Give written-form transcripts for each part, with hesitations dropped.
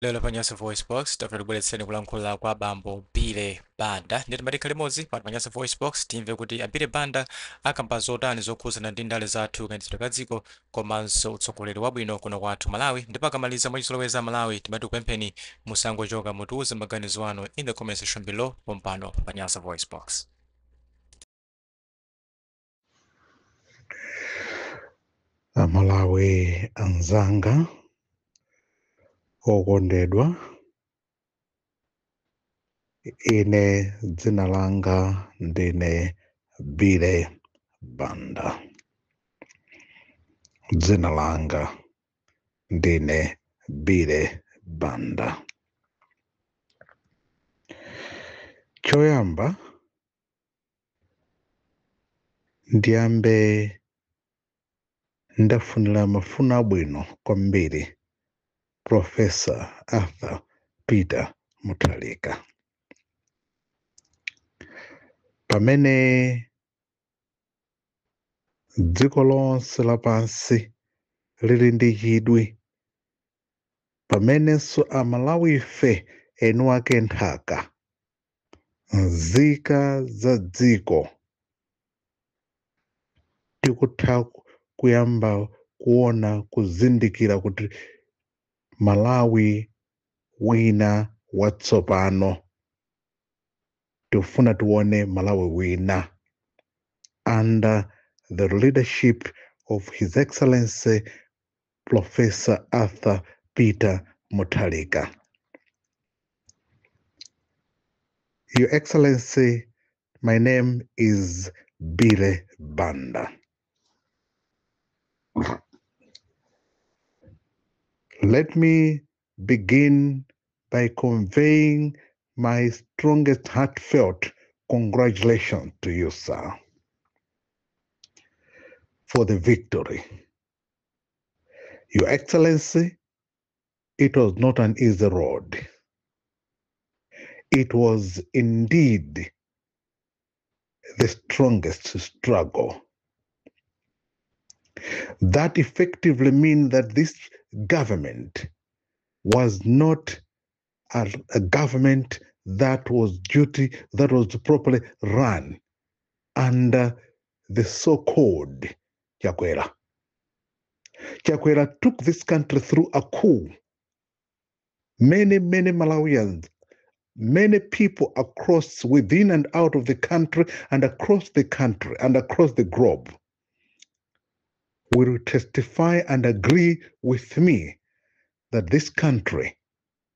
Lelo panyasa voice box tafuna kubweretseni kulankhula kwa bambo Bile Banda nditi matikhale limodzi pa panyasa voice box timve kuti Bile Banda akamba zotani zokhuzana ndi ndale zathu kayendetsedwe ka dziko komanso utsogoleri wabwino kuno kwathu Malawi ndipo akamaliza mwachizoloweza Malawi timati kupempheni musangochoka mutiuze maganizo anu in the comment section below pompano pa panyasa voice box. Malawi anzanga okondedwa, ine dzina langa ndine Bile Banda. Dzina langa ndine Bile Banda. Choyamba ndiyambe ndafunira mafuno abwino kwambiri Professor Arthur Peter Mutharika. Pamene dziko lonse lapansi lili ndi chidwi, pamenenso Amalawi ife enu ake nthaka, nzika za dziko tikutha kuyamba kuona kuzindikira kuti Malawi wina watsopano, tifuna tione Malawi wina under the leadership of His Excellency Professor Arthur Peter Mutharika. Your Excellency, my name is Bile Banda. Let me begin by conveying my strongest heartfelt congratulations to you, sir, for the victory. Your Excellency, it was not an easy road. It was indeed the strongest struggle. That effectively means that this government was not a government that was properly run under the so-called Chakwera. Chakwera took this country through a coup. Many Malawians, many people within and out of the country and across the country and across the globe will testify and agree with me that this country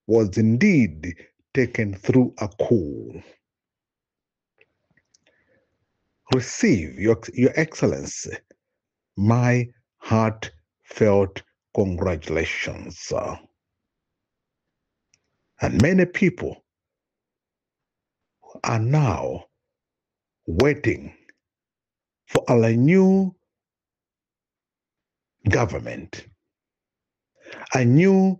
was indeed taken through a coup. Receive, Your Excellency, my heartfelt congratulations, sir. And many people are now waiting for a new government, a new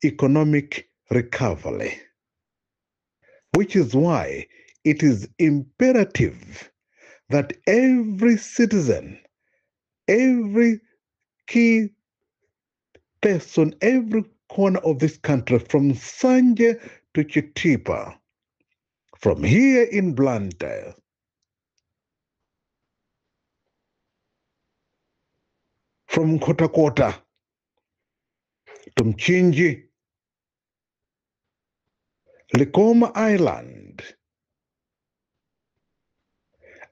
economic recovery, which is why it is imperative that every citizen, every key person, every corner of this country, from Sanje to Chitipa, from here in Blantyre, from Kotakota to Mchinji, Likoma Island,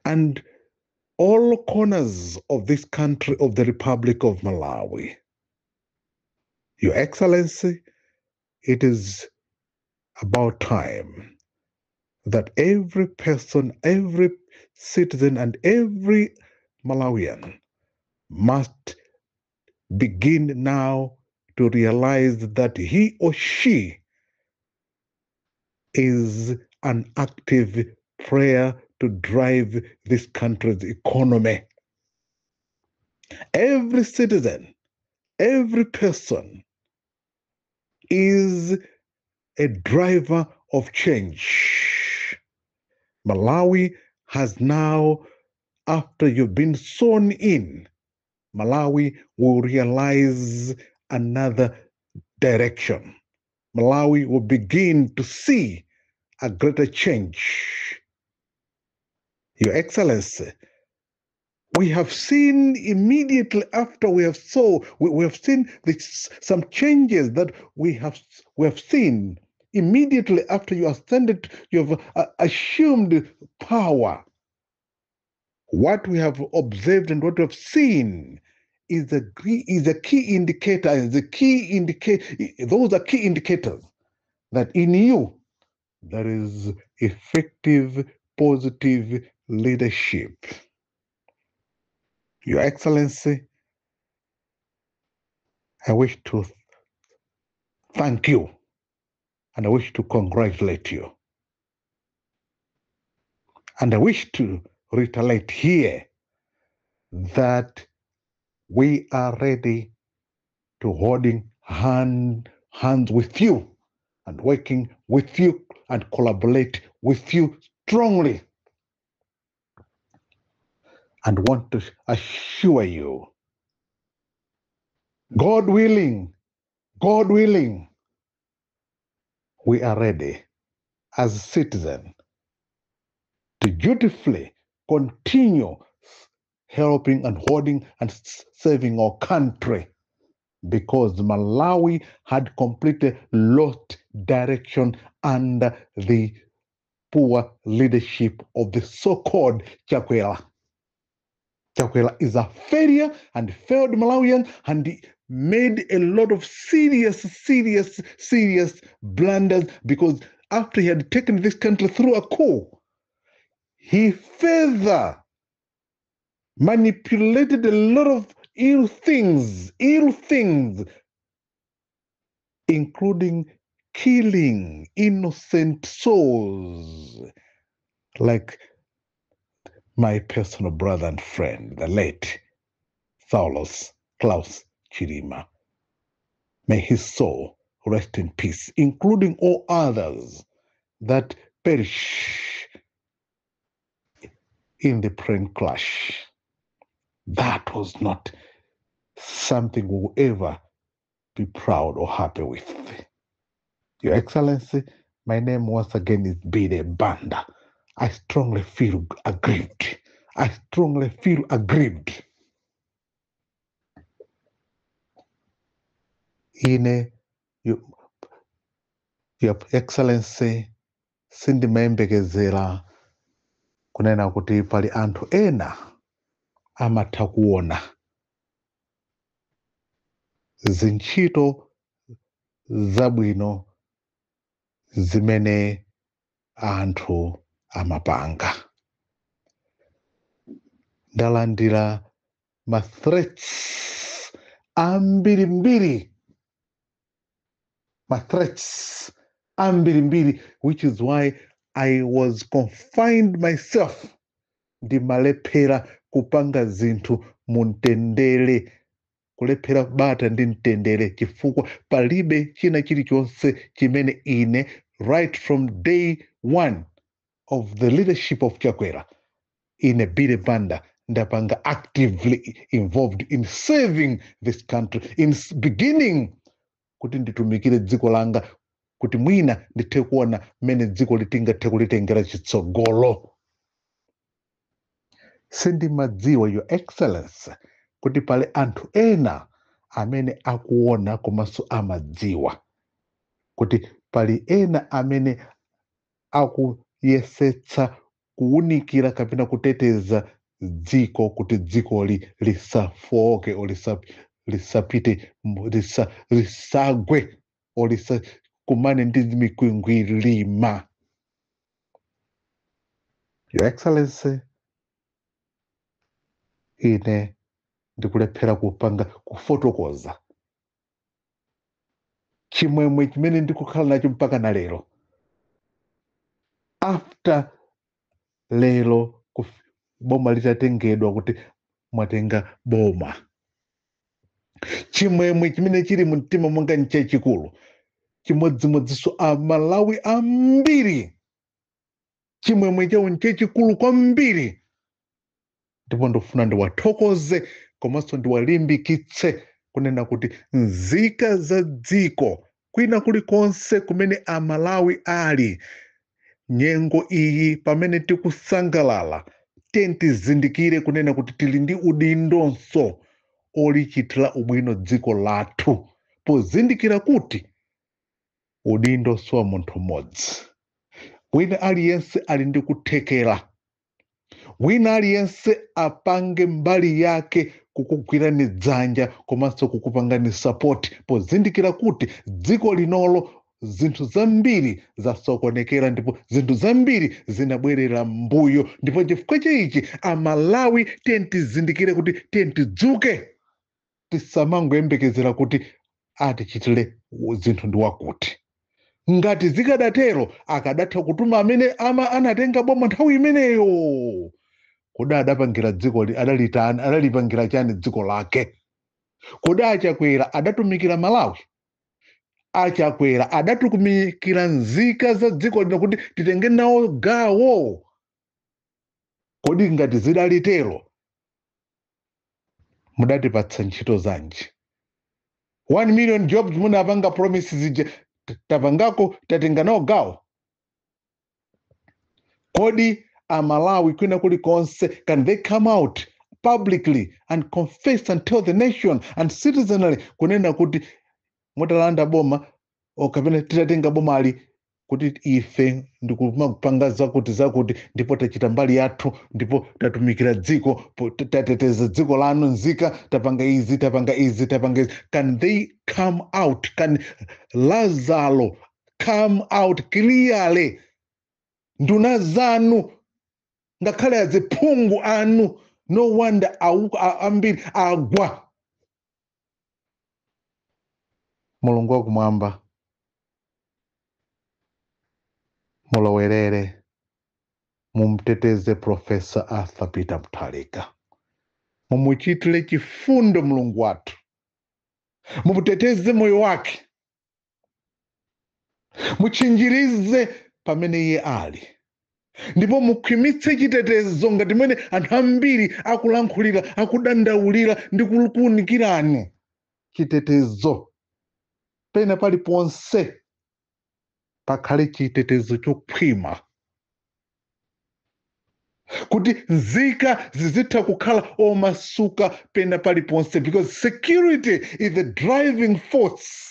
and all corners of this country of the Republic of Malawi. Your Excellency, it is about time that every person, every citizen, and every Malawian must begin now to realize that he or she is an active player to drive this country's economy. Every citizen, every person is a driver of change. Malawi has now, after you've been sown in, Malawi will realize another direction, Malawi will begin to see a greater change. Your Excellency, we have seen immediately after we have seen some changes that we have seen immediately after you ascended, you have assumed power. What we have observed and what we have seen is a key indicator. Those are key indicators that in you there is effective, positive leadership. Your Excellency, I wish to thank you and I wish to congratulate you. And I wish to reiterate here that we are ready to holding hands with you and working with you and collaborate with you strongly. And want to assure you, God willing, we are ready as citizens to dutifully continue helping and holding and serving our country, because Malawi had completely lost direction under the poor leadership of the so-called Chakwera. Chakwera is a failure and failed Malawian, and he made a lot of serious blunders, because after he had taken this country through a coup, he further manipulated a lot of ill things, including killing innocent souls, like my personal brother and friend, the late Klaus Chirima. May his soul rest in peace, including all others that perish in the plane crash. That was not something we will ever be proud or happy with. Your Excellency, my name once again is Bide Banda. I strongly feel aggrieved. Your Excellency, sindimembekezera kunena kuti pali anthu ena amatha kuona zintchito zabwino zimene anthu amapanga. Ndalandira ma threats ambirimbiri, which is why I was confined myself ndimalephera kupanga zinthu mumtendere, kulephera bata ndi mtendere, chifukwa palibe china chilichonse chimene ine, right from day one of the leadership of Chakwera, ine Bide Banda ndapanga actively involved in serving this country, in beginning kuti nditumikire dziko langa, kuti mwina ndithe kuona mene dziko litingathe kulitengera chitsogolo. Sindimadziwa, Your Excellency, kuti pali anthu ena amene akuona komanso amadziwa, kuti pali ena amene akuyesetsa kuwunikira kapena kuteteza dziko, kuti dzikoli lisafoke o lisapite, lisagwe o lisakumane ndi mikwingwirima. Your Excellency, ine ndikulephera kufotokoza chimwemwe chimene ndikukhala nacho mpaka na lero. After lero boma litatengedwa kuti mwatenga boma, chimwemwe chimene chili mumtima mwanga nchachikulu, chimodzimodzinso Amalawi ambiri, chimwemwe chawo nchachikulu kwambiri, ndipo ndofuna ndiwathokoze komanso ndiwalimbikitse kunena kuti nzika za dziko kwina kulikonse kumene amalawi ali nyengo iyi pamene tikusangalala tizindikire kunena kuti tili ndi udindonso olichitira ubwino dziko lathu pozindikira kuti udindo si wa munthu mmodzi. Wina aliyense ali ndi kuthekera, wina aliyense apange mbali yake kukugwirani dzanja komanso kukupangani sapoti pozindikira kuti dziko linolo zinthu zambiri zasokonekera ndipo zinthu zambiri zinabwerera mbuyo, ndipo chifukwa chaichi amalawi tizindikire kuti tidzuke, tisamangoyembekezera kuti atichitire zinthu ndi wakuti. Ngati zikadatero akadatha kutuma amene anatenga boma nthawi imeneyo, kodi adapangira dziko adalitani, adalipangira chani dziko lake? Kodi achakwera adatumikira Malawi? Achakwera adatumikira nzika za dziko lino kuti titenge nawo gawo? Kodi ngati zidalitero mudatipatsa ntchito zanji? 1 million jobs munapanga promises zija tapangako tatenga nawo gawo? Kodi amalawi kwina kulikonse, can they come out publicly and confess and tell the nation and citizenry kunena kuti mutalanda boma okapena titatenga boma ali kuti ife ndikumapanga zakuti ndipo tachita mbali yathu ndipo tatumikira dziko, tateteza dziko lanu nzika, tapanga izi tapanga izi tapanga izi? Can they come out? Can Lazaro come out clearly? Nduna zanu ngakhale aziphungu anu, no wonder ambiri agwa. Mulungu wakumwamba mulowerere mumteteze Profesa Arthur Peter Mutharika, mumuchitire chifundo Mulungu wathu, mumuteteze moyo wake, muchinjirize pamene iye ali, ndipo mukhwimitse chitetezo ngati mwene anthu ambiri akulankhulira, akudandaulira ndi kukunikirani chitetezo. Pena paliponse pakhale chitetezo chokhwima, kuti nzika zizitha kukhala omasuka pena paliponse, because security is the driving force.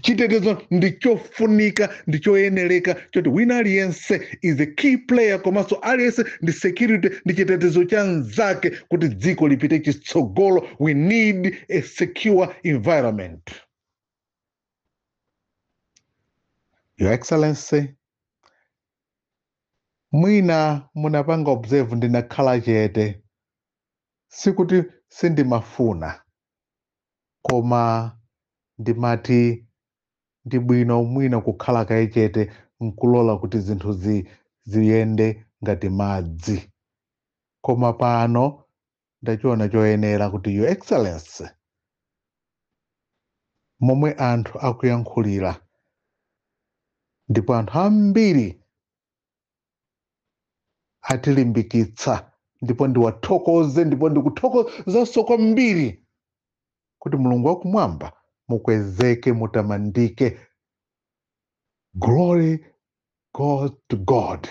Chitetezo ndichofunika, ndichoyenereka, choti wina aliyense is a key player, komanso aliyense ndi security, ndi chitetezo cha nzake kuti dziko lipite chitsogolo. We need a secure environment. Your Excellency, mwina munapanga observe ndinakhala chete, sikuti sindimafuna, koma ndimati ndi bwino mwina kukhala kaye chete nkulola kuti zinthu ziyende ngati madzi. Koma pano ndachiona choyenera kuti Your Excellency, momwe anthu akuyankhulira, ndipo anthu ambiri atilimbikitsa, ndipo ndiwathokoze, ndipo ndikuthokozanso kwambiri kuti Mulungu wakumwamba mukwezeke, mutamandike. Glory goes to God.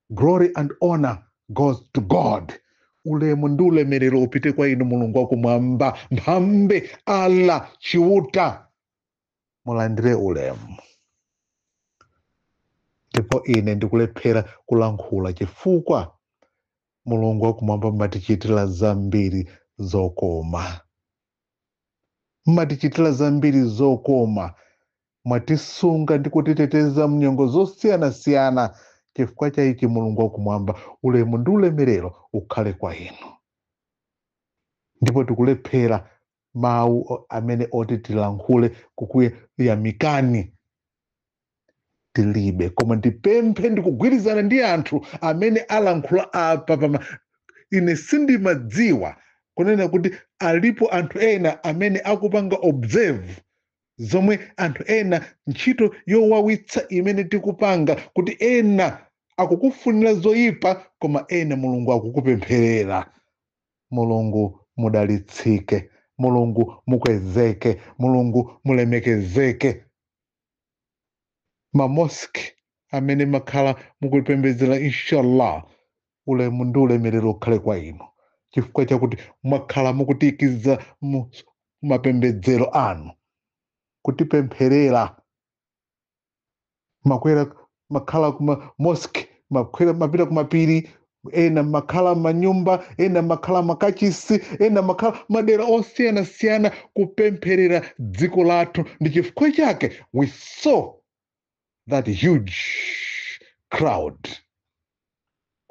Glory and honor goes to God. Ulemu ndi ulemerero upite kwa inu Mulungu wakumwamba. Mphambe, ala, chiuta, mulandire ulemu. Ndipo ine ndikulephera kulankhula chifukwa Mulungu wakumwamba mmatichitira zambiri zokoma. Mmatichitira zambiri zokoma, mwatisunga ndi kutiteteza mnyengo zosiyana-siyana. Chifukwa chaichi Mulungu wakumwamba ulemu ndi ulemerero ukhale kwa inu. Ndipo tikulephera mawu amene oti tilankhule kukuyamikani tilibe, koma ndipemphe ndikugwirizana ndi anthu amene alankhula apa ine sindimadziwa kunena kuti alipo anthu ena amene akupanga observe zomwe anthu ena, ntchito yowawitsa imene tikupanga, kuti ena akukufunira zoyipa koma ena Mulungu akukupempherera. Mulungu mudalitsike mulungu mukwezeke, mulungu mulemekezeke. Mamoski amene makhala mukulipembedzera inshallah ulemu ndi ulemerero ukhale kwa inu, chifukwa chakuti mwakhala mukutiikiza mu mapembedzero anu, kutipempherera. Makhala kuma mosque, mapita kumapiri, ena makhala manyumba, ena makhala makachisi, ena makhala madera osiyanasiyana kupempherera dziko lathu. Ndi chifukwa chake we saw that huge crowd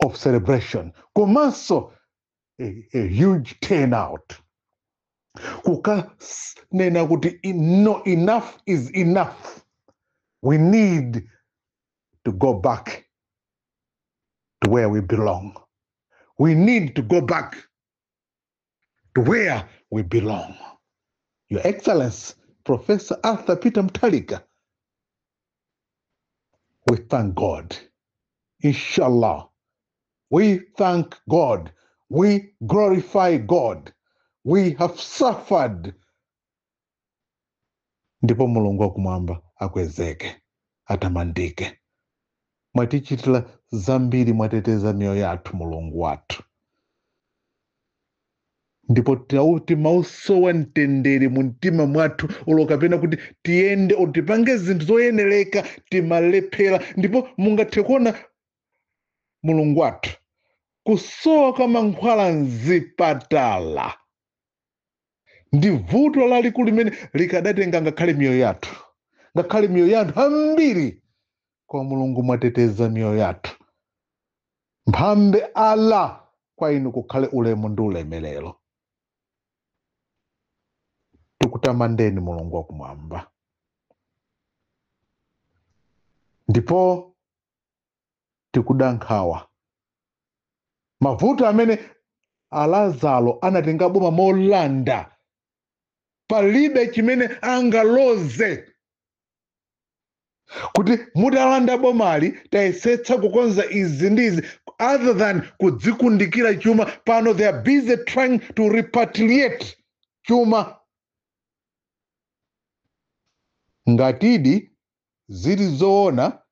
of celebration, komanso a huge turnout. Kukanena kuti no, enough is enough. We need to go back to where we belong. We need to go back to where we belong. Your Excellency, Professor Arthur Peter Mutharika, we thank God. Inshallah, we thank God. We glorify God. We have suffered. Ndipo mulungu wakumwamba akwezeke, atamandike. Mwatichitira zambiri, mwateteza mioyo yathu mulungu wathu. Ndipo timausowa mtendere mu mtima mwathu ulokapena kuti tiyende utipange zinthu zoyenereka timalephera. Ndipo mungathe kuona mulungu wathu kusowa kwa mankhwala mzipatala ndi vuto lalikulu limene likadatenga ngakhale miyoyo yathu, ngakhale miyoyo yathu ambiri. Kwa mulungu mwateteza miyoyo yathu. Mphambe Allah kwa inu kukhale ulemu ndi ulemerero. Tukutamandeni mulungu wakumwamba. Ndipo tikudankhawa mavuto amene Alazaro anatenga boma molanda, palibe chimene angaloze kuti mutalanda bomali tayesetsa kukonza izi ndizi, other than kudzikundikira chuma. Pano they are busy trying to repatriate chuma. Ngatidi zili zoona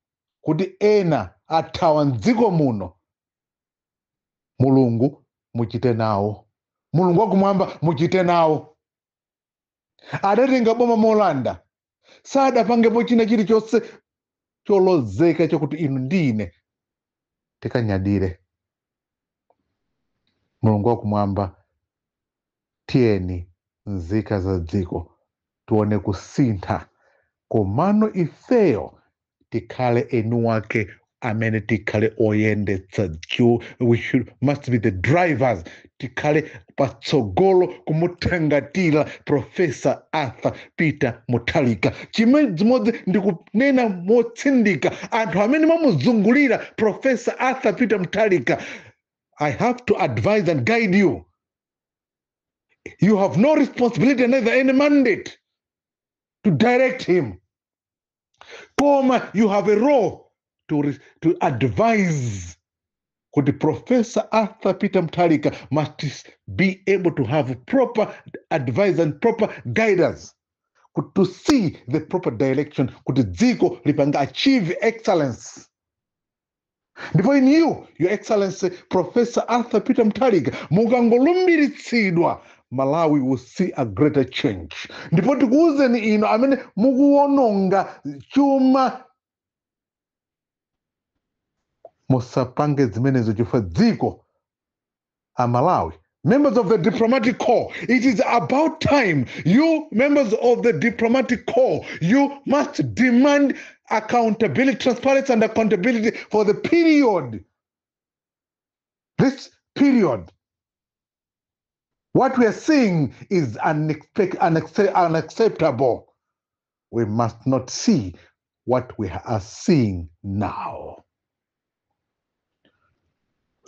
kuti ena athawa mdziko muno, mulungu muchite nawo, mulungu wakumwamba muchite nawo. Adatenga boma molanda, sadapangepo china chilichonse cholozeka chakuti inu ndine tikanyadire. Mulungu wakumwamba, tiyeni nzika za dziko tuone kusintha, komano ifeyo tikhale eni wake amene tikhale oyendetsa. We must be the drivers. Tikhale patsogolo kumuthangatira Professor Arthur Peter Mutharika. Chimodzimodzi ndikunena motsindika anthu amene mamuzungulira Professor Arthur Peter Mutharika. I have to advise and guide you. You have no responsibility, neither any mandate to direct him. Koma, you have a role to advise. The Professor Arthur Peter Mutharika must be able to have proper advice and proper guidance to see the proper direction. Kuti dziko lipanga achieve excellence. Ndipo in you, Your Excellency, Professor Arthur Peter Mutharika, mukangolumbiritsidwa, Malawi will see a greater change. Ndipo tikuwuzeni ino amene mukuwononga chuma, musapange zimenezo chifukwa dziko a Malawi. Members of the diplomatic corps, it is about time. You members of the diplomatic corps, you must demand accountability, transparency and accountability for the period. This period. What we are seeing is unacceptable. We must not see what we are seeing now.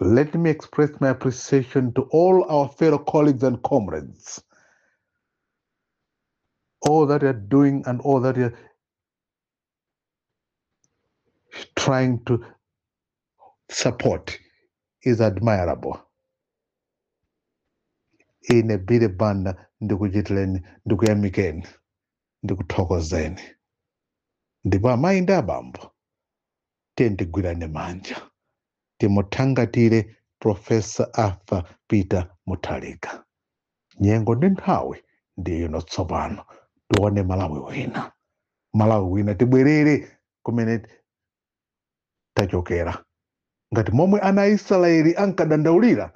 Let me express my appreciation to all our fellow colleagues and comrades. All that you're doing and all that you're trying to support is admirable. In a bit band, ndikuchitireni, ndikuyamikeni, ndikuthokozeni. Ndipo amayi ndi abambo tiye tigwirane manja timuthangatire Profesa Arthur Peter Mutharika. Nyengo ndi nthawi ndi ino tsopano, tione Malawi wina tibwerere kumene tachokera. Ngati momwe ana Israeli ankadandaulira,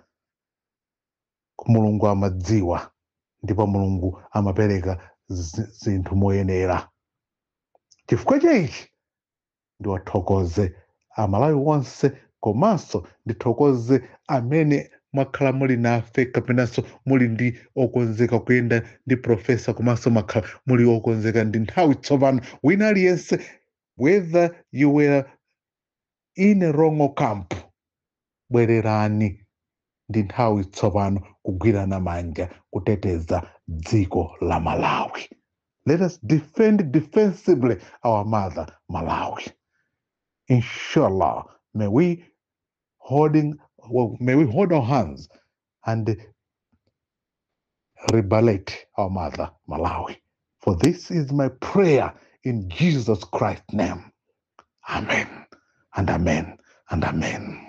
Mulungu amadziwa ndipo Mulungu amapereka zinthu moyenera. Chifukwa chaichi ndiwathokoze Amalawi wonse, komanso ndithokoze amene mwakhala muli nafe kapenanso muli ndi okonzeka kuyenda ndi Profesa, komanso mwakhala muli okonzeka ndi nthawi tsopano. Wina aliyense, whether you were in a wrong camp, bwererani ndi nthawi tsopano kugwirana manja kuteteza dziko la Malawi. Let us defend defensively our mother Malawi. Inshallah, may we hold our hands and liberate our mother Malawi. For this is my prayer in Jesus Christ's name. Amen and amen and amen.